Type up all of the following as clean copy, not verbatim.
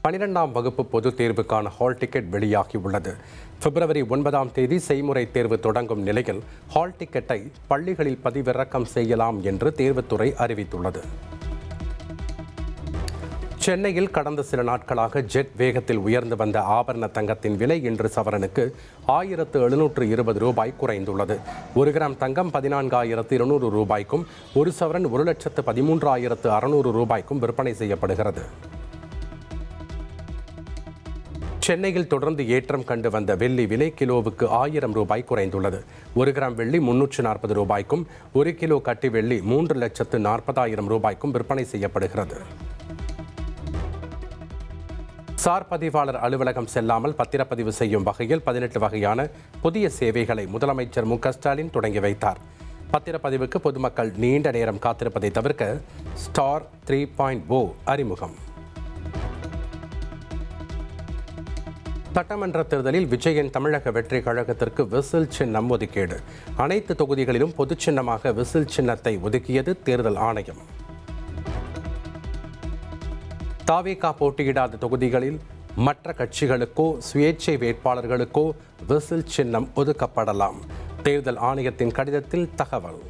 12ஆம் வகுப்பு பொதுத் தேர்வுக்கான ஹால் டிக்கெட் வெளியாகியுள்ளது. பிப்ரவரி 9ஆம் தேதி செய்முறை தேர்வு தொடங்கும் நிலையில் ஹால் டிக்கெட்டை பள்ளிகளில் பதிவிறக்கம் செய்யலாம் என்று தேர்வுத்துறை அறிவித்துள்ளது. சென்னையில் கடந்த சில நாட்களாக ஜெட் வேகத்தில் உயர்ந்து வந்த ஆபரண தங்கத்தின் விலை இன்று சவரனுக்கு 1720 ரூபாய் குறைந்துள்ளது. 1 கிராம் தங்கம் 14,200 ரூபாய்க்கும், 1 சவரன் 1,13,600 ரூபாய்க்கும் விற்பனை செய்யப்படுகிறது. சென்னையில் தொடர்ந்து ஏற்றம் கண்டு வந்த வெள்ளி விலை கிலோவுக்கு 1000 ரூபாய் குறைந்துள்ளது. 1 கிராம் வெள்ளி 340 ரூபாய்க்கும், 1 கிலோ கட்டி வெள்ளி 3,40,000 ரூபாய்க்கும் விற்பனை செய்யப்படுகிறது. சார் பதிவாளர் அலுவலகம் செல்லாமல் பத்திரப்பதிவு செய்யும் வகையில் 18 வகையான புதிய சேவைகளை முதலமைச்சர் மு.க.ஸ்டாலின் தொடங்கி வைத்தார். பத்திரப்பதிவுக்கு பொதுமக்கள் நீண்ட நேரம் காத்திருப்பதை தவிர்க்க ஸ்டார் 3.0 அறிமுகம். சட்டமன்ற தேர்தலில் விஜயன் தமிழக வெற்றி கழகத்திற்கு விசில் சின்னம் ஒதுக்கீடு. அனைத்து தொகுதிகளிலும் பொது சின்னமாக விசில் சின்னத்தை ஒதுக்கியது தேர்தல் ஆணையம். தாவேகா போட்டியிடாத தொகுதிகளில் மற்ற கட்சிகளுக்கோ சுயேட்சை வேட்பாளர்களுக்கோ விசில் சின்னம் ஒதுக்கப்படலாம். தேர்தல் ஆணையத்தின் கடிதத்தில் தகவல்.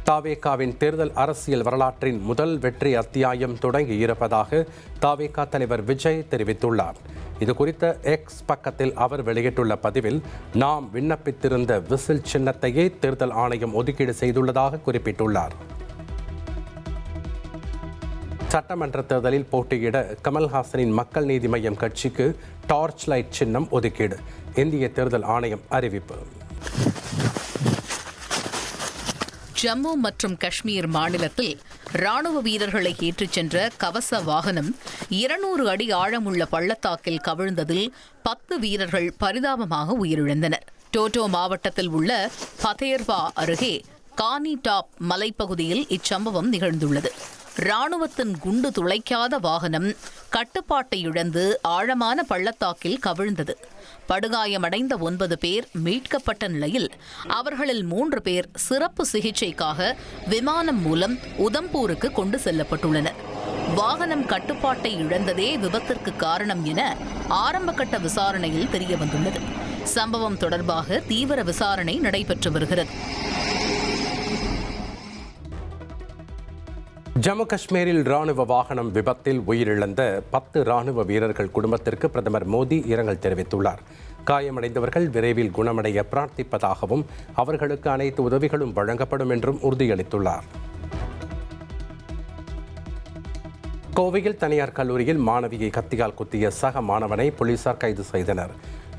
தாவேகாவின் தேர்தல் அரசியல் வரலாற்றின் முதல் வெற்றி அத்தியாயம் தொடங்கி இருப்பதாக தாவேகா தலைவர் விஜய் தெரிவித்துள்ளார். இது குறித்த எக்ஸ் பக்கத்தில் அவர் வெளியிட்டுள்ள பதிவில், நாம் விண்ணப்பித்திருந்த விசில் சின்னத்தையே தேர்தல் ஆணையம் ஒதுக்கீடு செய்துள்ளதாக குறிப்பிட்டுள்ளார். சட்டமன்ற தேர்தலில் போட்டியிட கமல்ஹாசனின் மக்கள் நீதி மய்யம் கட்சிக்கு டார்ச் லைட் சின்னம் ஒதுக்கீடு. இந்திய தேர்தல் ஆணையம் அறிவிப்பு. ஜம்மு மற்றும் காஷ்மீர் மாநிலத்தில் ராணுவ வீரர்களை ஏற்றிச் சென்ற கவச வாகனம் 200 அடி ஆழமுள்ள பள்ளத்தாக்கில் கவிழ்ந்ததில் 10 வீரர்கள் பரிதாபமாக உயிரிழந்தனர். டோட்டோ மாவட்டத்தில் உள்ள பதேர்வா அருகே கானி டாப் மலைப்பகுதியில் இச்சம்பவம் நிகழ்ந்துள்ளது. ராணுவத்தின் குண்டு துளைக்காத வாகனம் கட்டுப்பாட்டை இழந்து ஆழமான பள்ளத்தாக்கில் கவிழ்ந்தது. படுகாயமடைந்த 9 பேர் மீட்கப்பட்ட நிலையில் அவர்களில் 3 பேர் சிறப்பு சிகிச்சைக்காக விமானம் மூலம் உதம்பூருக்கு கொண்டு செல்லப்பட்டுள்ளனர். வாகனம் கட்டுப்பாட்டை இழந்ததே விபத்திற்கு காரணம் என ஆரம்பகட்ட விசாரணையில் தெரியவந்துள்ளது. சம்பவம் தொடர்பாக தீவிர விசாரணை நடைபெற்று வருகிறது. ஜம்மு காஷ்மீரில் ராணுவ வாகனம் விபத்தில் உயிரிழந்த 10 ராணுவ வீரர்கள் குடும்பத்திற்கு பிரதமர் மோடி இரங்கல் தெரிவித்துள்ளார். காயமடைந்தவர்கள் விரைவில் குணமடைய பிரார்த்திப்பதாகவும் அவர்களுக்கு அனைத்து உதவிகளும் வழங்கப்படும் என்றும் உறுதியளித்துள்ளார். கோவையில் தனியார் கல்லூரியில் மாணவியை கத்தியால் குத்திய சக மாணவனை போலீசார் கைது செய்தனர்.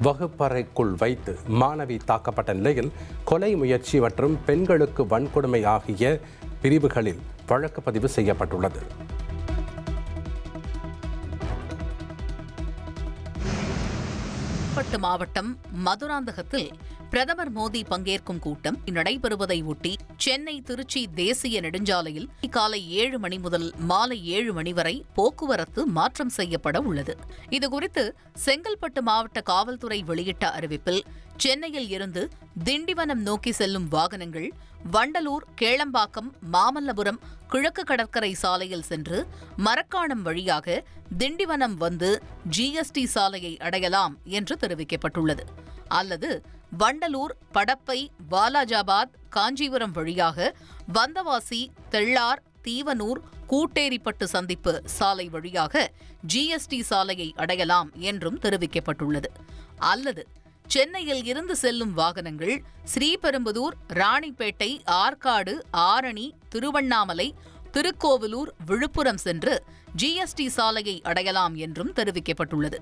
வகுப்பறைக்குள் வைத்து மாணவி தாக்கப்பட்ட நிலையில் கொலை முயற்சி மற்றும் பெண்களுக்கு வன்கொடுமை ஆகிய பிரிவுகளில் வழக்கு பதிவு செய்யப்பட்டுள்ளது. மாவட்டம் மதுராந்தகத்தில் பிரதமர் மோடி பங்கேற்கும் கூட்டம் நடைபெறுவதை ஒட்டி சென்னை திருச்சி தேசிய நெடுஞ்சாலையில் காலை 7 மணி முதல் மாலை 7 மணி வரை போக்குவரத்து மாற்றம் செய்யப்பட உள்ளது. இதுகுறித்து செங்கல்பட்டு மாவட்ட காவல்துறை வெளியிட்ட அறிவிப்பில், சென்னையில் இருந்து திண்டிவனம் நோக்கி செல்லும் வாகனங்கள் வண்டலூர், கேளம்பாக்கம், மாமல்லபுரம் கிழக்கு கடற்கரை சாலையில் சென்று மரக்காணம் வழியாக திண்டிவனம் வந்து ஜிஎஸ்டி சாலையை அடையலாம் என்று தெரிவிக்கப்பட்டுள்ளது. அல்லது வண்டலூர், படப்பை, வாலாஜாபாத், காஞ்சிபுரம் வழியாக வந்தவாசி, தெள்ளார், தீவனூர், கூட்டேரிப்பட்டு சந்திப்பு சாலை வழியாக ஜிஎஸ்டி சாலையை அடையலாம் என்றும் தெரிவிக்கப்பட்டுள்ளது. அல்லது சென்னையில் இருந்து செல்லும் வாகனங்கள் ஸ்ரீபெரும்புதூர், ராணிப்பேட்டை, ஆற்காடு, ஆரணி, திருவண்ணாமலை, திருக்கோவிலூர், விழுப்புரம் சென்று ஜிஎஸ்டி சாலையை அடையலாம் என்றும் தெரிவிக்கப்பட்டுள்ளது.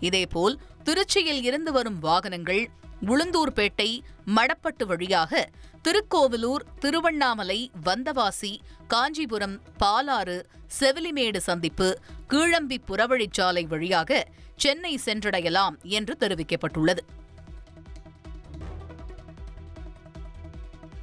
இதேபோல் திருச்சியில் இருந்து வரும் வாகனங்கள் உளுந்தூர்பேட்டை, மடப்பட்டு வழியாக திருக்கோவிலூர், திருவண்ணாமலை, வந்தவாசி, காஞ்சிபுரம், பாலாறு, செவிலிமேடு சந்திப்பு, கீழம்பி புறவழிச்சாலை வழியாக சென்னை சென்றடையலாம் என்று தெரிவிக்கப்பட்டுள்ளது.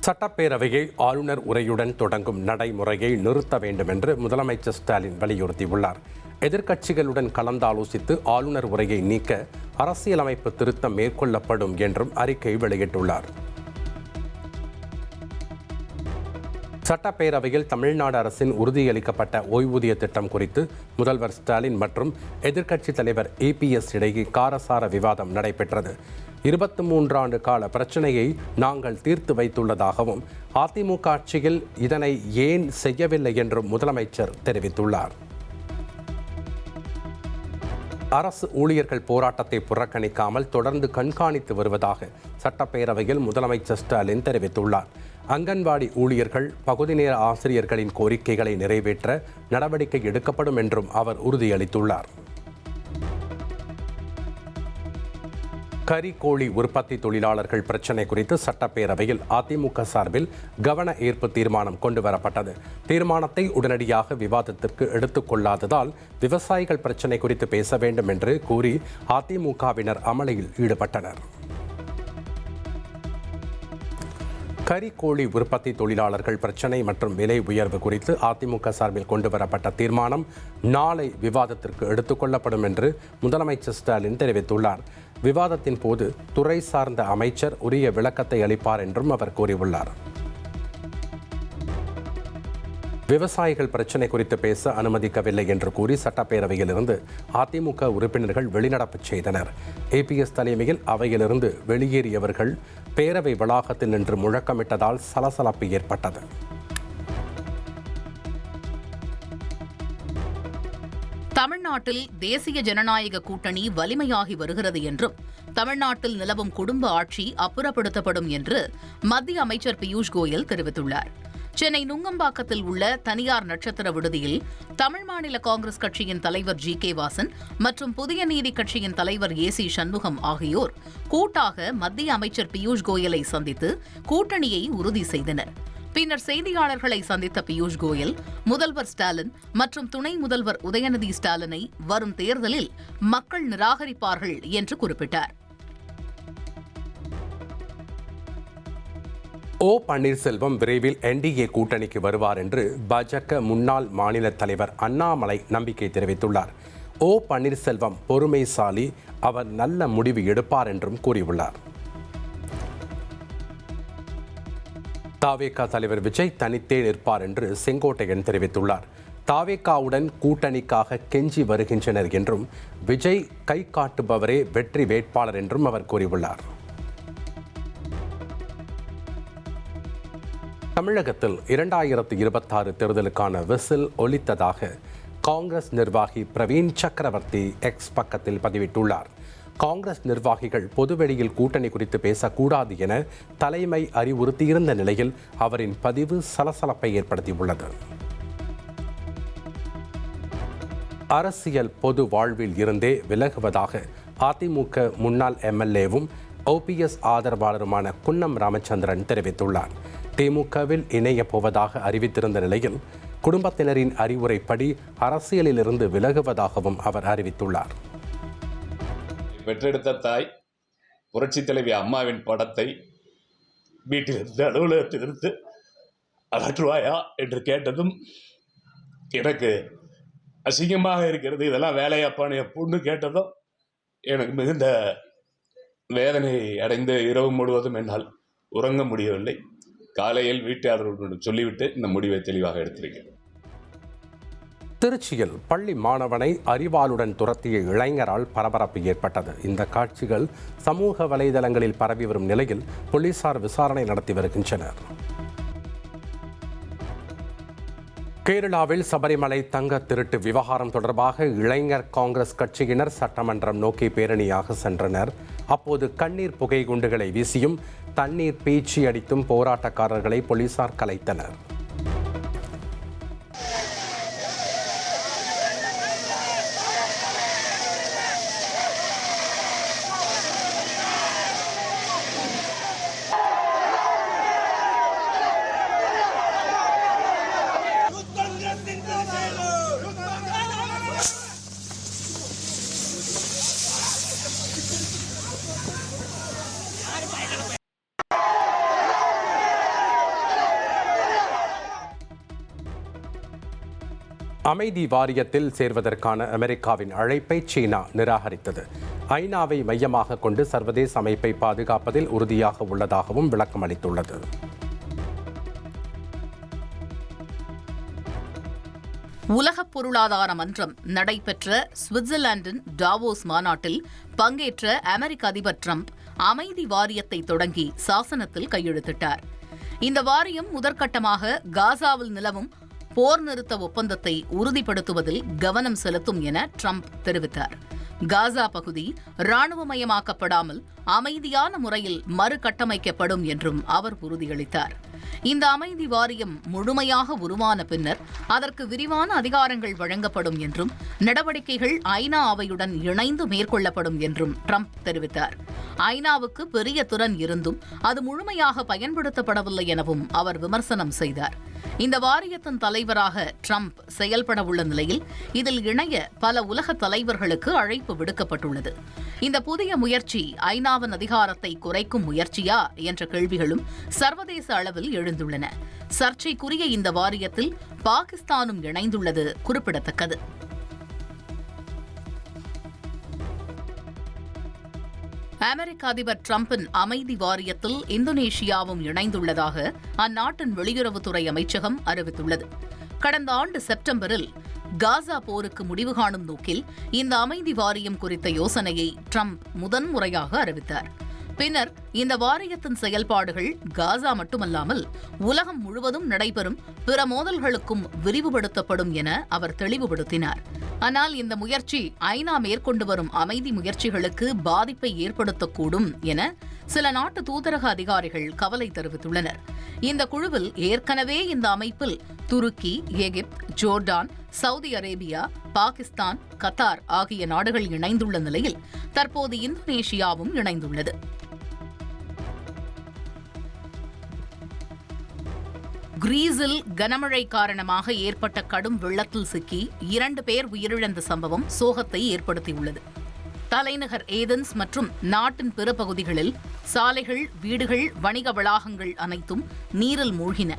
சட்டப்பேரவையை ஆளுநர் உரையுடன் தொடங்கும் நடைமுறையை நிறுத்த வேண்டும் என்று முதலமைச்சர் ஸ்டாலின் வலியுறுத்தியுள்ளார். எதிர்க்கட்சிகளுடன் கலந்தாலோசித்து ஆளுநர் உரையை நீக்க அரசியலமைப்பு திருத்தம் மேற்கொள்ளப்படும் என்றும் அறிக்கை வெளியிட்டுள்ளார். சட்டப்பேரவையில் தமிழ்நாடு அரசின் உறுதியளிக்கப்பட்ட ஓய்வூதிய திட்டம் குறித்து முதல்வர் ஸ்டாலின் மற்றும் எதிர்க்கட்சித் தலைவர் EPS இடையே காரசார விவாதம் நடைபெற்றது. 23 ஆண்டு கால பிரச்சனையை நாங்கள் தீர்த்து வைத்துள்ளதாகவும் அதிமுக ஆட்சியில் இதனை ஏன் செய்யவில்லை என்றும் முதலமைச்சர் தெரிவித்துள்ளார். அரசு ஊழியர்கள் போராட்டத்தை புறக்கணிக்காமல் தொடர்ந்து கண்காணித்து வருவதாக சட்டப்பேரவையில் முதலமைச்சர் ஸ்டாலின் தெரிவித்துள்ளார். அங்கன்வாடி ஊழியர்கள், பகுதி நேர ஆசிரியர்களின் கோரிக்கைகளை நிறைவேற்ற நடவடிக்கை எடுக்கப்படும் என்றும் அவர் உறுதியளித்துள்ளார். கறிக்கோழி உற்பத்தி தொழிலாளர்கள் பிரச்சினை குறித்து சட்டப்பேரவையில் அதிமுக சார்பில் கவன ஈர்ப்பு தீர்மானம் கொண்டுவரப்பட்டது. தீர்மானத்தை உடனடியாக விவாதத்திற்கு எடுத்துக் கொள்ளாததால் விவசாயிகள் பிரச்சினை குறித்து பேச வேண்டும் என்று கூறி அதிமுகவினர் அமளியில் ஈடுபட்டனர். கறிக்கோழி உற்பத்தி தொழிலாளர்கள் பிரச்சினை மற்றும் விலை உயர்வு குறித்து அதிமுக சார்பில் கொண்டுவரப்பட்ட தீர்மானம் நாளை விவாதத்திற்கு எடுத்துக் கொள்ளப்படும் என்று முதலமைச்சர் ஸ்டாலின் தெரிவித்துள்ளார். விவாதத்தின் போது துறை சார்ந்த அமைச்சர் உரிய விளக்கத்தை அளிப்பார் என்றும் அவர் கூறியுள்ளார். விவசாயிகள் பிரச்சினை குறித்து பேச அனுமதிக்கவில்லை என்று கூறி சட்டப்பேரவையில் இருந்து அதிமுக உறுப்பினர்கள் வெளிநடப்பு செய்தனர். EPS தலைமையில் அவையிலிருந்து வெளியேறியவர்கள் பேரவை வளாகத்தில் நின்று முழக்கமிட்டதால் சலசலப்பு ஏற்பட்டது. தமிழ்நாட்டில் தேசிய ஜனநாயக கூட்டணி வலிமையாகி வருகிறது என்றும் தமிழ்நாட்டில் நிலவும் குடும்ப ஆட்சி அப்புறப்படுத்தப்படும் என்று மத்திய அமைச்சர் பியூஷ் கோயல் தெரிவித்துள்ளார். சென்னை நுங்கம்பாக்கத்தில் உள்ள தனியார் நட்சத்திர விடுதியில் தமிழ் மாநில காங்கிரஸ் கட்சியின் தலைவர் G.K. வாசன் மற்றும் புதிய நீதி கட்சியின் தலைவர் AC சண்முகம் ஆகியோர் கூட்டாக மத்திய அமைச்சர் பியூஷ் கோயலை சந்தித்து கூட்டணியை உறுதி செய்தனர். பின்னர் செய்தியாளர்களை சந்தித்த பியூஷ் கோயல் முதல்வர் ஸ்டாலின் மற்றும் துணை முதல்வர் உதயநிதி ஸ்டாலினை வரும் தேர்தலில் மக்கள் நிராகரிப்பார்கள் என்று குறிப்பிட்டார். O. பன்னீர்செல்வம் விரைவில் NDA கூட்டணிக்கு வருவார் என்று பாஜக முன்னாள் மாநில தலைவர் அண்ணாமலை நம்பிக்கை தெரிவித்துள்ளார். O. பன்னீர்செல்வம் பொறுமைசாலி, அவர் நல்ல முடிவு எடுப்பார் என்றும் கூறியுள்ளார். தாவேகா தலைவர் விஜய் தனித்தே நிற்பார் என்று செங்கோட்டையன் தெரிவித்துள்ளார். தாவேகாவுடன் கூட்டணிக்காக கெஞ்சி வருகின்றனர் என்றும் விஜய் கை காட்டுபவரே வெற்றி வேட்பாளர் என்றும் அவர் கூறியுள்ளார். தமிழகத்தில் 2026 தேர்தலுக்கான விசில் ஒலித்ததாக காங்கிரஸ் நிர்வாகி பிரவீன் சக்கரவர்த்தி X பக்கத்தில் பதிவிட்டுள்ளார். காங்கிரஸ் நிர்வாகிகள் பொதுவெளியில் கூட்டணி குறித்து பேசக்கூடாது என தலைமை அறிவுறுத்தியிருந்த நிலையில் அவரின் பதிவு சலசலப்பை ஏற்படுத்தியுள்ளது. அரசியல் பொது வாழ்வில் இருந்தே விலகுவதாக அதிமுக முன்னாள் MLAவும் OPS ஆதரவாளருமான குன்னம் ராமச்சந்திரன் தெரிவித்துள்ளார். திமுகவில் இணையப் போவதாக அறிவித்திருந்த நிலையில் குடும்பத்தினரின் அறிவுரைப்படி அரசியலில் இருந்து விலகுவதாகவும் அவர் அறிவித்துள்ளார். பெற்றெடுத்த தாய் புரட்சித் தலைவி அம்மாவின் படத்தை வீட்டிலிருந்து அலுவலகத்திலிருந்து அகற்றுவாயா என்று கேட்டதும் எனக்கு அசிங்கமாக இருக்கிறது. இதெல்லாம் வேலையாப்பான்னு பொண்ணு கேட்டதும் எனக்கு மிகுந்த வேதனை அடைந்து இரவு முழுவதும் என்னால் உறங்க முடியவில்லை. காலையில் வீட்டாளர்களுடன் சொல்லிவிட்டு இந்த முடிவை தெளிவாக எடுத்திருக்கிறேன். திருச்சியில் பள்ளி மாணவனை அரிவாளுடன் துரத்திய இளைஞரால் பரபரப்பு ஏற்பட்டது. இந்த காட்சிகள் சமூக வலைதளங்களில் பரவி வரும் நிலையில் போலீசார் விசாரணை நடத்தி வருகின்றனர். கேரளாவில் சபரிமலை தங்க திருட்டு விவகாரம் தொடர்பாக இளைஞர் காங்கிரஸ் கட்சியினர் சட்டமன்றம் நோக்கி பேரணியாக சென்றனர். அப்போது கண்ணீர் புகை குண்டுகளை வீசியும் தண்ணீர் பீச்சி அடித்தும் போராட்டக்காரர்களை போலீசார் கலைத்தனர். அமைதி வாரியத்தில் சேர்வதற்கான அமெரிக்காவின் அழைப்பை சீனா நிராகரித்தது. ஐநாவை மையமாக கொண்டு சர்வதேச அமைப்பை பாதுகாப்பதில் உறுதியாக உள்ளதாகவும் விளக்கம் அளித்துள்ளது. உலக பொருளாதார மன்றம் நடைபெற்ற சுவிட்சர்லாந்தின் டாவோஸ் மாநாட்டில் பங்கேற்ற அமெரிக்க அதிபர் டிரம்ப் அமைதி வாரியத்தை தொடங்கி சாசனத்தில் கையெழுத்திட்டார். இந்த வாரியம் முதற்கட்டமாக காசாவில் நிலவும் போர் நிறுத்த ஒப்பந்தத்தை உறுதிப்படுத்துவதில் கவனம் செலுத்தும் என டிரம்ப் தெரிவித்தார். காசா பகுதி ராணுவமயமாக்கப்படாமல் அமைதியான முறையில் மறுகட்டமைக்கப்படும் என்றும் அவர் உறுதியளித்தார். இந்த அமைதி வாரியம் முழுமையாக உருவான பின்னர் அதற்கு விரிவான அதிகாரங்கள் வழங்கப்படும் என்றும் நடவடிக்கைகள் ஐநா அவையுடன் இணைந்து மேற்கொள்ளப்படும் என்றும் டிரம்ப் தெரிவித்தார். ஐநாவுக்கு பெரிய திறன் இருந்தும் அது முழுமையாக பயன்படுத்தப்படவில்லை எனவும் அவர் விமர்சனம் செய்தார். இந்த வாரியத்தின் தலைவராக டிரம்ப் செயல்பட உள்ள நிலையில் இதில் இணைய பல உலக தலைவர்களுக்கு அழைப்பு விடுக்கப்பட்டுள்ளது. இந்த புதிய முயற்சி ஐநாவின் அதிகாரத்தை குறைக்கும் முயற்சியா என்ற கேள்விகளும் சர்வதேச அளவில் எழுந்துள்ளன. சர்ச்சைக்குரிய இந்த வாரியத்தில் பாகிஸ்தானும் இணைந்துள்ளது குறிப்பிடத்தக்கது. அமெரிக்க அதிபர் டிரம்பின் அமைதி வாரியத்தில் இந்தோனேஷியாவும் இணைந்துள்ளதாக அந்நாட்டின் வெளியுறவுத்துறை அமைச்சகம் அறிவித்துள்ளது. கடந்த ஆண்டு செப்டம்பரில் காசா போருக்கு முடிவு காணும் நோக்கில் இந்த அமைதி வாரியம் குறித்த யோசனையை டிரம்ப் முதன்முறையாக அறிவித்தார். பின்னர் இந்த வாரியத்தின் செயல்பாடுகள் காசா மட்டுமல்லாமல் உலகம் முழுவதும் நடைபெறும் பிற மோதல்களுக்கும் விரிவுபடுத்தப்படும் என அவர் தெளிவுபடுத்தினார். ஆனால் இந்த முயற்சி ஐநா மேற்கொண்டு வரும் அமைதி முயற்சிகளுக்கு பாதிப்பை ஏற்படுத்தக்கூடும் என சில நாட்டு தூதரக அதிகாரிகள் கவலை தெரிவித்துள்ளனர். இந்த குழுவில் ஏற்கனவே இந்த அமைப்பில் துருக்கி, Egypt, Jordan, Saudi Arabia, Pakistan, Qatar ஆகிய நாடுகள் இணைந்துள்ள நிலையில் தற்போது இந்தோனேஷியாவும் இணைந்துள்ளது. கிரீஸில் கனமழை காரணமாக ஏற்பட்ட கடும் வெள்ளத்தில் சிக்கி 2 பேர் உயிரிழந்த சம்பவம் சோகத்தை ஏற்படுத்தியுள்ளது. தலைநகர் ஏதென்ஸ் மற்றும் நாட்டின் பிற பகுதிகளில் சாலைகள், வீடுகள், வணிக வளாகங்கள் அனைத்தும் நீரில் மூழ்கின.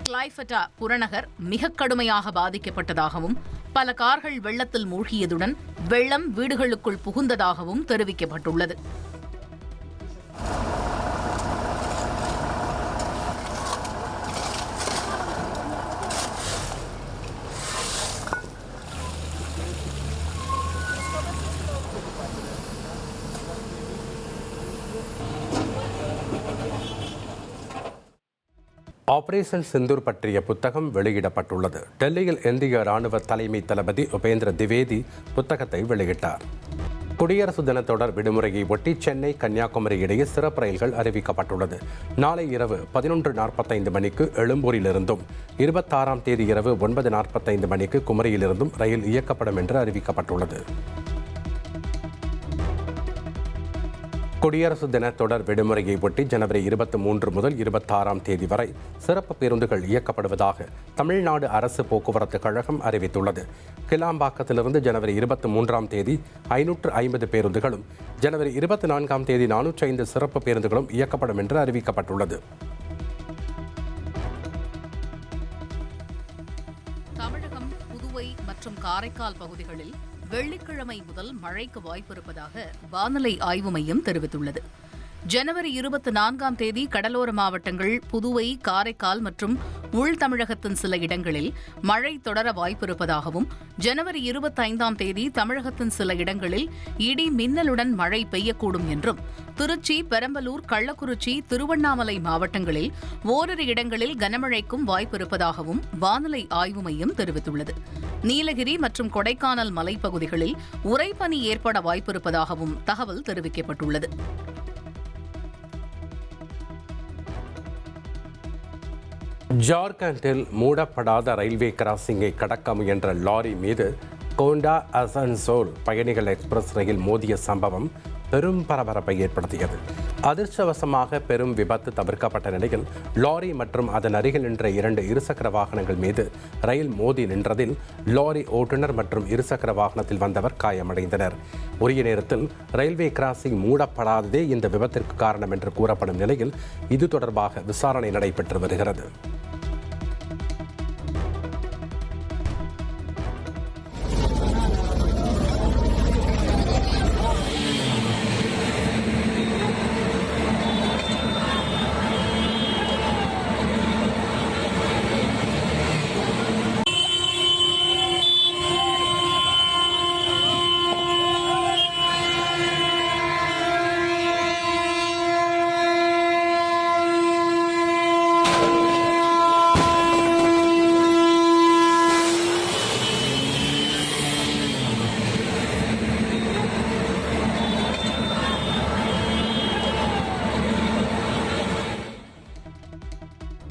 கிளைஃபட்டா புறநகர் மிக கடுமையாக பாதிக்கப்பட்டதாகவும் பல கார்கள் வெள்ளத்தில் மூழ்கியதுடன் வெள்ளம் வீடுகளுக்குள் புகுந்ததாகவும் தெரிவிக்கப்பட்டுள்ளது. ஆபரேஷன் சிந்தூர் பற்றிய புத்தகம் வெளியிடப்பட்டுள்ளது. டெல்லியில் இந்திய ராணுவ தலைமை தளபதி உபேந்திர திவேதி புத்தகத்தை வெளியிட்டார். குடியரசு தின தொடர் விடுமுறையை ஒட்டி சென்னை, கன்னியாகுமரி இடையே சிறப்பு ரயில்கள் அறிவிக்கப்பட்டுள்ளது. நாளை இரவு 11:45 மணிக்கு எழும்பூரிலிருந்தும் 26ஆம் தேதி இரவு 9:45 மணிக்கு குமரியிலிருந்தும் ரயில் இயக்கப்படும் என்று அறிவிக்கப்பட்டுள்ளது. குடியரசு தின தொடர் விடுமுறையை ஒட்டி ஜனவரி 23 முதல் 26ஆம் தேதி வரை சிறப்பு பேருந்துகள் இயக்கப்படுவதாக தமிழ்நாடு அரசு போக்குவரத்து கழகம் அறிவித்துள்ளது. கிளாம்பாக்கத்திலிருந்து ஜனவரி 23ஆம் தேதி 550 பேருந்துகளும், ஜனவரி 24ஆம் தேதி 405 சிறப்பு பேருந்துகளும் இயக்கப்படும் என்று அறிவிக்கப்பட்டுள்ளது. தமிழகம், புதுவை மற்றும் காரைக்கால் பகுதிகளில் வெள்ளிக்கிழமை முதல் மழைக்கு வாய்ப்பிருப்பதாக வானிலை ஆய்வு மையம் தெரிவித்துள்ளது. ஜனவரி 24ஆம் தேதி கடலோர மாவட்டங்கள், புதுவை, காரைக்கால் மற்றும் உள் தமிழகத்தின் சில இடங்களில் மழை தொடர வாய்ப்பிருப்பதாகவும், ஜனவரி 25ஆம் தேதி தமிழகத்தின் சில இடங்களில் இடி மின்னலுடன் மழை பெய்யக்கூடும் என்றும், திருச்சி, பெரம்பலூர், கள்ளக்குறிச்சி, திருவண்ணாமலை மாவட்டங்களில் ஓரிரு இடங்களில் கனமழைக்கும் வாய்ப்பிருப்பதாகவும் வானிலை ஆய்வு மையம் தெரிவித்துள்ளது. நீலகிரி மற்றும் கொடைக்கானல் மலைப்பகுதிகளில் உறைபனி ஏற்பட வாய்ப்பிருப்பதாகவும் தகவல் தெரிவிக்கப்பட்டுள்ளது. ஜார்க்கண்டில் மூடப்படாத ரயில்வே கிராசிங்கை கடக்க முயன்ற லாரி மீது கோண்டா அசன்சோல் பயணிகள் எக்ஸ்பிரஸ் ரயில் மோதிய சம்பவம் பெரும் பரபரப்பை ஏற்படுத்தியது. அதிர்ஷ்டவசமாக பெரும் விபத்து தவிர்க்கப்பட்ட நிலையில் லாரி மற்றும் அதன் அருகில் நின்ற 2 இருசக்கர வாகனங்கள் மீது ரயில் மோதி நின்றதில் லாரி ஓட்டுநர் மற்றும் இருசக்கர வாகனத்தில் வந்தவர் காயமடைந்தனர். உரிய நேரத்தில் ரயில்வே கிராசிங் மூடப்படாததே இந்த விபத்திற்கு காரணம் என்று கூறப்படும் நிலையில் இது தொடர்பாக விசாரணை நடைபெற்று வருகிறது.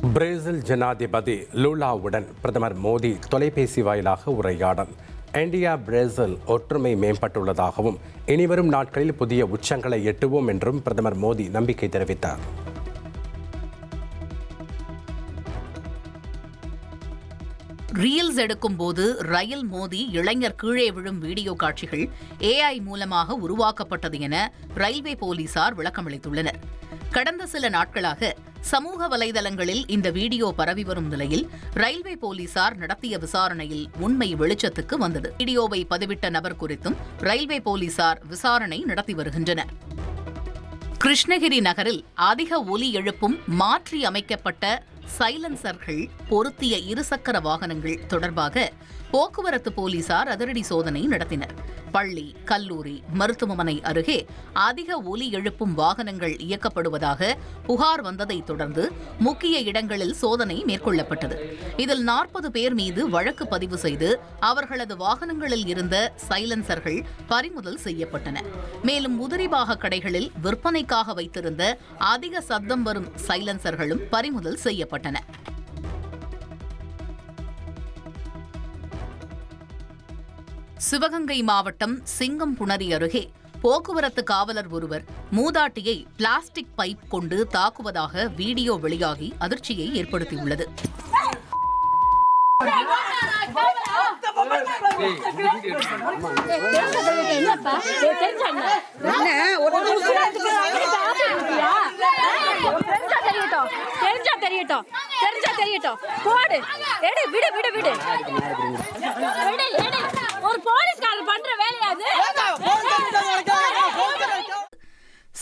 பிரேசில் ஜனாதிபதி லூலாவுடன் பிரதமர் மோடி தொலைபேசி வாயிலாக உரையாடல். இந்தியா பிரேசில் ஒற்றுமை மேம்பட்டுள்ளதாகவும் இனிவரும் நாட்களில் புதிய உச்சங்களை எட்டுவோம் என்றும் பிரதமர் மோடி நம்பிக்கை தெரிவித்தார். ரீல்ஸ் எடுக்கும் போது ரயில் மோதி இளைஞர் கீழே விழும் வீடியோ காட்சிகள் AI மூலமாக உருவாக்கப்பட்டது என ரயில்வே போலீசார் விளக்கமளித்துள்ளனர். கடந்த சில நாட்களாக சமூக வலைதளங்களில் இந்த வீடியோ பரவி வரும் நிலையில் ரயில்வே போலீசார் நடத்திய விசாரணையில் உண்மை வெளிச்சத்துக்கு வந்தது. வீடியோவை பதிவிட்ட நபர் குறித்தும் ரயில்வே போலீசார் விசாரணை நடத்தி வருகின்றனர். கிருஷ்ணகிரி நகரில் அதிக ஒலி எழுப்பும் மாற்றி அமைக்கப்பட்ட சைலன்சர்கள் பொருத்திய இருசக்கர வாகனங்கள் தொடர்பாக போக்குவரத்து போலீசார் அதிரடி சோதனை நடத்தினர். பள்ளி, கல்லூரி, மருத்துவமனை அருகே அதிக ஒலி எழுப்பும் வாகனங்கள் இயக்கப்படுவதாக புகார் வந்ததைத் தொடர்ந்து முக்கிய இடங்களில் சோதனை மேற்கொள்ளப்பட்டது. இதில் 40 பேர் மீது வழக்கு பதிவு செய்து அவர்களது வாகனங்களில் இருந்த சைலன்சர்கள் பறிமுதல் செய்யப்பட்டன. மேலும் உதிரிபாக கடைகளில் விற்பனைக்காக வைத்திருந்த அதிக சத்தம் வரும் சைலன்சர்களும் பறிமுதல் செய்யப்பட்டன. சிவகங்கை மாவட்டம் சிங்கம்புணரி அருகே போக்குவரத்து காவலர் ஒருவர் மூதாட்டியை பிளாஸ்டிக் பைப் கொண்டு தாக்குவதாக வீடியோ வெளியாகி அதிர்ச்சியை ஏற்படுத்தியுள்ளது.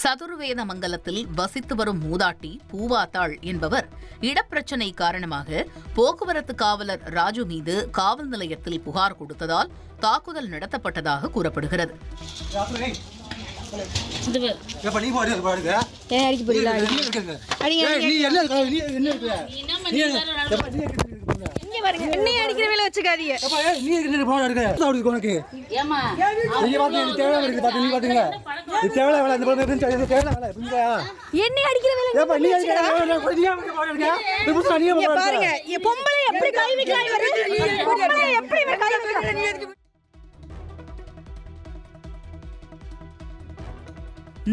சதுர்வேதமங்கலத்தில் வசித்து வரும் மூதாட்டி பூவாத்தாள் என்பவர் இடப்பிரச்சினை காரணமாக போக்குவரத்து காவலர் ராஜு மீது காவல் நிலையத்தில் புகார் கொடுத்ததால் தாக்குதல் நடத்தப்பட்டதாக கூறப்படுகிறது.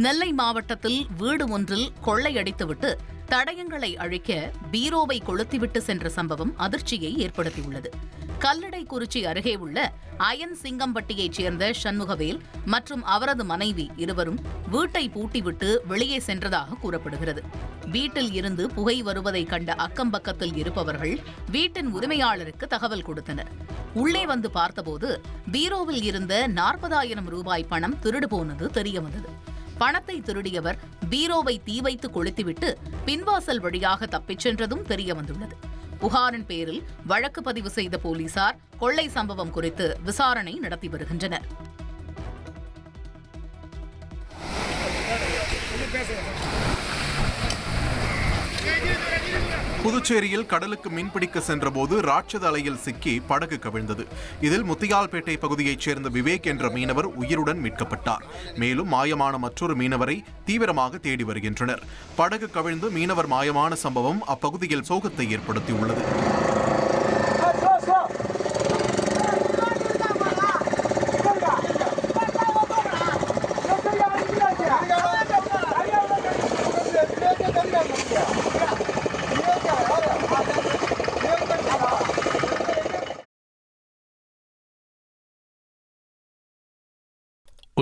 நெல்லை மாவட்டத்தில் வீடு ஒன்றில் கொள்ளையடித்துவிட்டு தடயங்களை அழிக்க பீரோவை கொளுத்திவிட்டு சென்ற சம்பவம் அதிர்ச்சியை ஏற்படுத்தியுள்ளது. கல்லடைக்குறிச்சி அருகே உள்ள அயன் சிங்கம்பட்டியைச் சேர்ந்த சண்முகவேல் மற்றும் அவரது மனைவி இருவரும் வீட்டை பூட்டிவிட்டு வெளியே சென்றதாக கூறப்படுகிறது. வீட்டில் இருந்து புகை வருவதை கண்ட அக்கம்பக்கத்தில் இருப்பவர்கள் வீட்டின் உரிமையாளருக்கு தகவல் கொடுத்தனர். உள்ளே வந்து பார்த்தபோது பீரோவில் இருந்த 40,000 ரூபாய் பணம் திருடு போனது தெரியவந்தது. பணத்தை திருடியவர் பீரோவை தீ வைத்து கொளுத்திவிட்டு பின்வாசல் வழியாக தப்பிச் சென்றதும் தெரியவந்துள்ளது. புகாரின் பேரில் வழக்கு பதிவு செய்த போலீசார் கொள்ளை சம்பவம் குறித்து விசாரணை நடத்தி வருகின்றனர். புதுச்சேரியில் கடலுக்கு மீன்பிடிக்க சென்றபோது ராட்சத அலையில் சிக்கி படகு கவிழ்ந்தது. இதில் முத்தியால்பேட்டை பகுதியைச் சேர்ந்த விவேக் என்ற மீனவர் உயிருடன் மீட்கப்பட்டார். மேலும் மாயமான மற்றொரு மீனவரை தீவிரமாக தேடி வருகின்றனர். படகு கவிழ்ந்து மீனவர் மாயமான சம்பவம் அப்பகுதியில் சோகத்தை ஏற்படுத்தியுள்ளது.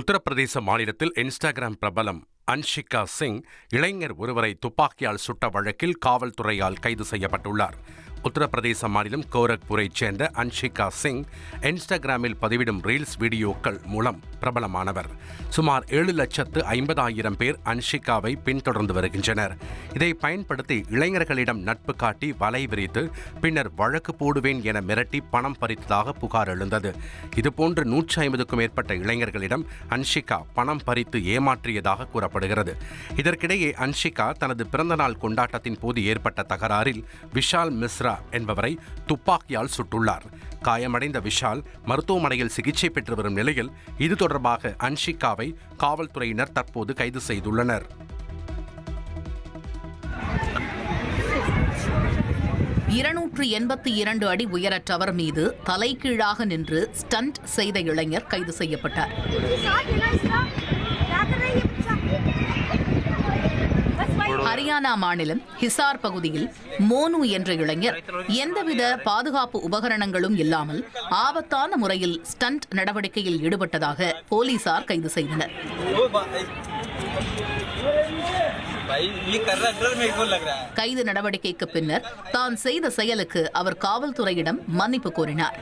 உத்தரப்பிரதேச மாநிலத்தில் இன்ஸ்டாகிராம் பிரபலம் அன்ஷிகா சிங் இளைஞர் ஒருவரை துப்பாக்கியால் சுட்ட வழக்கில் காவல்துறையால் கைது செய்யப்பட்டுள்ளார். உத்தரப்பிரதேச மாநிலம் கோரக்பூரைச் சேர்ந்த அன்ஷிகா சிங் இன்ஸ்டாகிராமில் பதிவிடும் ரீல்ஸ் வீடியோக்கள் மூலம் பிரபலமானவர். சுமார் 7,50,000 பேர் அன்ஷிகாவை பின்தொடர்ந்து வருகின்றனர். இதை பயன்படுத்தி இளைஞர்களிடம் நட்பு காட்டி வலை விரித்து பின்னர் வழக்கு போடுவேன் என மிரட்டி பணம் பறித்ததாக புகார் எழுந்தது. இதுபோன்று 150க்கும் மேற்பட்ட இளைஞர்களிடம் அன்ஷிகா பணம் பறித்து ஏமாற்றியதாக கூறப்படுகிறது. இதற்கிடையே அன்ஷிகா தனது பிறந்தநாள் கொண்டாட்டத்தின் போது ஏற்பட்ட தகராறில் விஷால் மிஸ்ரா என்பவரை துப்பாக்கியால் சுட்டுள்ளார். காயமடைந்த விஷால் மருத்துவமனையில் சிகிச்சை பெற்று வரும் நிலையில் இது தொடர்பாக அன்ஷிகாவை காவல்துறையினர் தற்போது கைது செய்துள்ளனர். 282 அடி உயர டவர் மீது தலைகீழாக நின்று ஸ்டண்ட் செய்த இளைஞர் கைது செய்யப்பட்டார். ஹரியானா மாநிலம் ஹிசார் பகுதியில் மோனு என்ற இளைஞர் எந்தவித பாதுகாப்பு உபகரணங்களும் இல்லாமல் ஆபத்தான முறையில் ஸ்டண்ட் நடவடிக்கையில் ஈடுபட்டதாக போலீசார் கைது செய்தனர். கைது நடவடிக்கைக்கு பின்னர் தான் செய்த செயலுக்கு அவர் காவல்துறையிடம் மன்னிப்பு கோரினார்.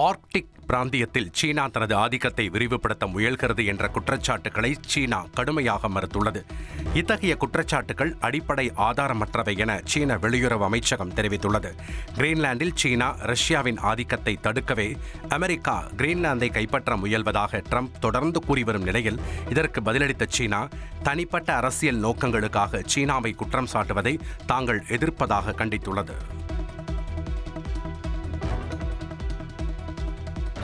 ஆர்க்டிக் பிராந்தியத்தில் சீனா தனது ஆதிக்கத்தை விரிவுபடுத்த முயல்கிறது என்ற குற்றச்சாட்டுகளை சீனா கடுமையாக மறுத்துள்ளது. இத்தகைய குற்றச்சாட்டுகள் அடிப்படை ஆதாரமற்றவை என சீன வெளியுறவு அமைச்சகம் தெரிவித்துள்ளது. கிரீன்லாந்தில் சீனா ரஷ்யாவின் ஆதிக்கத்தை தடுக்கவே அமெரிக்கா கிரீன்லாந்தை கைப்பற்ற முயல்வதாக ட்ரம்ப் தொடர்ந்து கூறி வரும் நிலையில் இதற்கு பதிலளித்த சீனா தனிப்பட்ட அரசியல் நோக்கங்களுக்காக சீனாவை குற்றம் சாட்டுவதை தாங்கள் எதிர்ப்பதாக கண்டித்துள்ளது.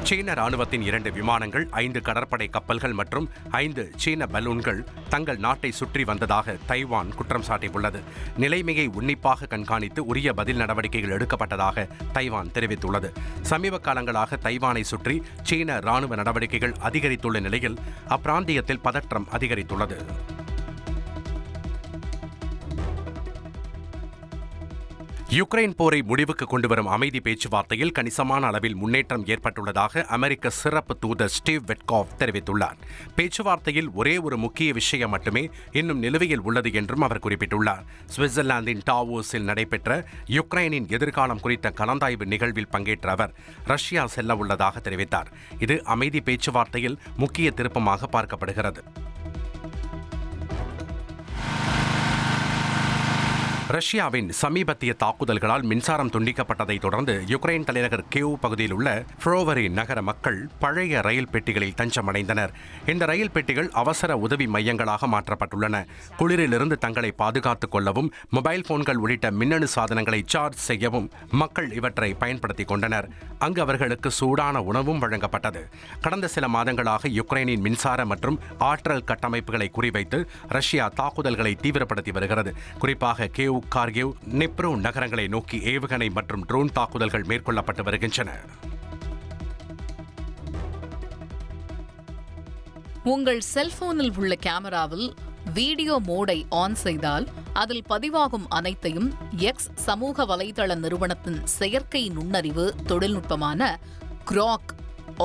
சீன ராணுவத்தின் 2 விமானங்கள், 5 கடற்படை கப்பல்கள் மற்றும் 5 சீன பலூன்கள் தங்கள் நாட்டை சுற்றி வந்ததாக தைவான் குற்றம் சாட்டியுள்ளது. நிலைமையை உன்னிப்பாக கண்காணித்து உரிய பதில் நடவடிக்கைகள் எடுக்கப்பட்டதாக தைவான் தெரிவித்துள்ளது. சமீப காலங்களாக தைவானை சுற்றி சீன ராணுவ நடவடிக்கைகள் அதிகரித்துள்ள நிலையில் அப்பிராந்தியத்தில் பதற்றம் அதிகரித்துள்ளது. யுக்ரைன் போரை முடிவுக்கு கொண்டுவரும் அமைதி பேச்சுவார்த்தையில் கணிசமான அளவில் முன்னேற்றம் ஏற்பட்டுள்ளதாக அமெரிக்க சிறப்பு தூதர் ஸ்டீவ் விட்காஃப் தெரிவித்துள்ளார். பேச்சுவார்த்தையில் ஒரே ஒரு முக்கிய விஷயம் மட்டுமே இன்னும் நிலுவையில் உள்ளது என்றும் அவர் குறிப்பிட்டுள்ளார். சுவிட்சர்லாந்தின் டாவோஸில் நடைபெற்ற யுக்ரைனின் எதிர்காலம் குறித்த கலந்தாய்வு நிகழ்வில் பங்கேற்ற அவர் ரஷ்யா செல்ல உள்ளதாக தெரிவித்தார். இது அமைதி பேச்சுவார்த்தையில் முக்கிய திருப்பமாக பார்க்கப்படுகிறது. ரஷ்யாவின் சமீபத்திய தாக்குதல்களால் மின்சாரம் துண்டிக்கப்பட்டதை தொடர்ந்து யுக்ரைன் தலைநகர் கியவ் பகுதியில் உள்ள ஃப்ரோவரி நகர மக்கள் பழைய ரயில் பெட்டிகளில் தஞ்சமடைந்தனர். இந்த ரயில் பெட்டிகள் அவசர உதவி மையங்களாக மாற்றப்பட்டுள்ளன. குளிரிலிருந்து தங்களை பாதுகாத்துக் கொள்ளவும் மொபைல் போன்கள் உள்ளிட்ட மின்னணு சாதனங்களை சார்ஜ் செய்யவும் மக்கள் இவற்றை பயன்படுத்திக் கொண்டனர். அங்கு அவர்களுக்கு சூடான உணவும் வழங்கப்பட்டது. கடந்த சில மாதங்களாக யுக்ரைனின் மின்சார மற்றும் ஆற்றல் கட்டமைப்புகளை குறிவைத்து ரஷ்யா தாக்குதல்களை தீவிரப்படுத்தி வருகிறது. குறிப்பாக கியவ், கார்கிவ், நிப்ரோ நகரங்களை நோக்கி ஏவுகணை மற்றும் ட்ரோன் தாக்குதல்கள் மேற்கொள்ளப்பட்டு வருகின்றன. உங்கள் செல்போனில் உள்ள கேமராவில் வீடியோ மோடை ஆன் செய்தால் அதில் பதிவாகும் அனைத்தையும் எக்ஸ் சமூக வலைதள நிறுவனத்தின் செயற்கை நுண்ணறிவு தொழில்நுட்பமான கிராக்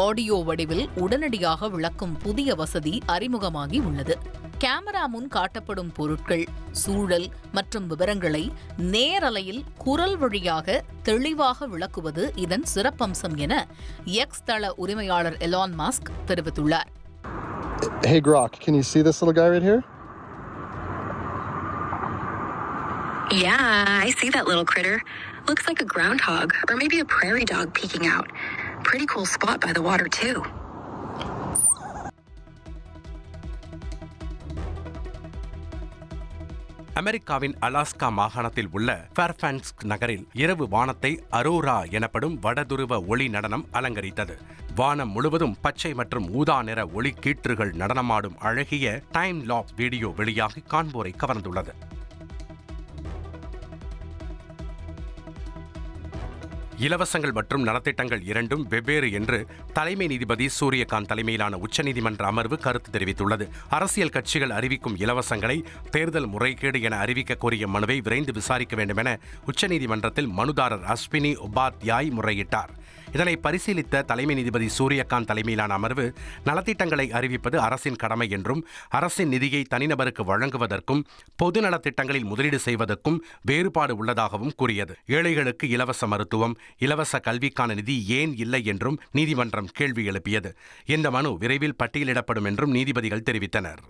ஆடியோ வடிவில் உடனடியாக விளக்கும் புதிய வசதி அறிமுகமாகி உள்ளது. கேமரா முன் காட்டப்படும் பொருட்கள், சூழல் மற்றும் விவரங்களை நேரலையில் குரல் வழியாக தெளிவாக விளக்குவது இதன் சிறப்பம்சம் என எக்ஸ் தள உரிமையாளர் எலான் மஸ்க் தெரிவித்துள்ளார். Hey Grok, can you see this little guy right here? Yeah, I see that little critter. Looks like a groundhog or maybe a prairie dog peeking out. Pretty cool spot by the water too. அமெரிக்காவின் Alaska மாகாணத்தில் உள்ள Fairfax நகரில் இரவு வானத்தை அரோரா எனப்படும் வடதுருவ ஒளி நடனம் அலங்கரித்தது. வானம் முழுவதும் பச்சை மற்றும் ஊதா நிற ஒளி கீற்றுகள் நடனமாடும் அழகிய டைம் லாப் வீடியோ வெளியாகி காண்போரை கவர்ந்துள்ளது. இலவசங்கள் மற்றும் நலத்திட்டங்கள் இரண்டும் வெவ்வேறு என்று தலைமை நீதிபதி சூரியகாந்த் தலைமையிலான உச்சநீதிமன்ற அமர்வு கருத்து தெரிவித்துள்ளது. அரசியல் கட்சிகள் அறிவிக்கும் இலவசங்களை தேர்தல் முறைகேடு என அறிவிக்க கோரிய மனுவை விரைந்து விசாரிக்க வேண்டும் என உச்சநீதிமன்றத்தில் மனுதாரர் அஸ்வினி உபாத்யாய் முறையிட்டார். இதனை பரிசீலித்த தலைமை நீதிபதி சூரியகாந்த் தலைமையிலான அமர்வு நலத்திட்டங்களை அறிவிப்பது அரசின் கடமை என்றும் அரசின் நிதியை தனிநபருக்கு வழங்குவதற்கும் பொது நலத்திட்டங்களில் முதலீடு செய்வதற்கும் வேறுபாடு உள்ளதாகவும் கூறியது. ஏழைகளுக்கு இலவச மருத்துவம், இலவச கல்விக்கான நிதி ஏன் இல்லை என்றும் நீதிமன்றம் கேள்வி எழுப்பியது. இந்த மனு விரைவில் பட்டியலிடப்படும் என்றும் நீதிபதிகள் தெரிவித்தனர்.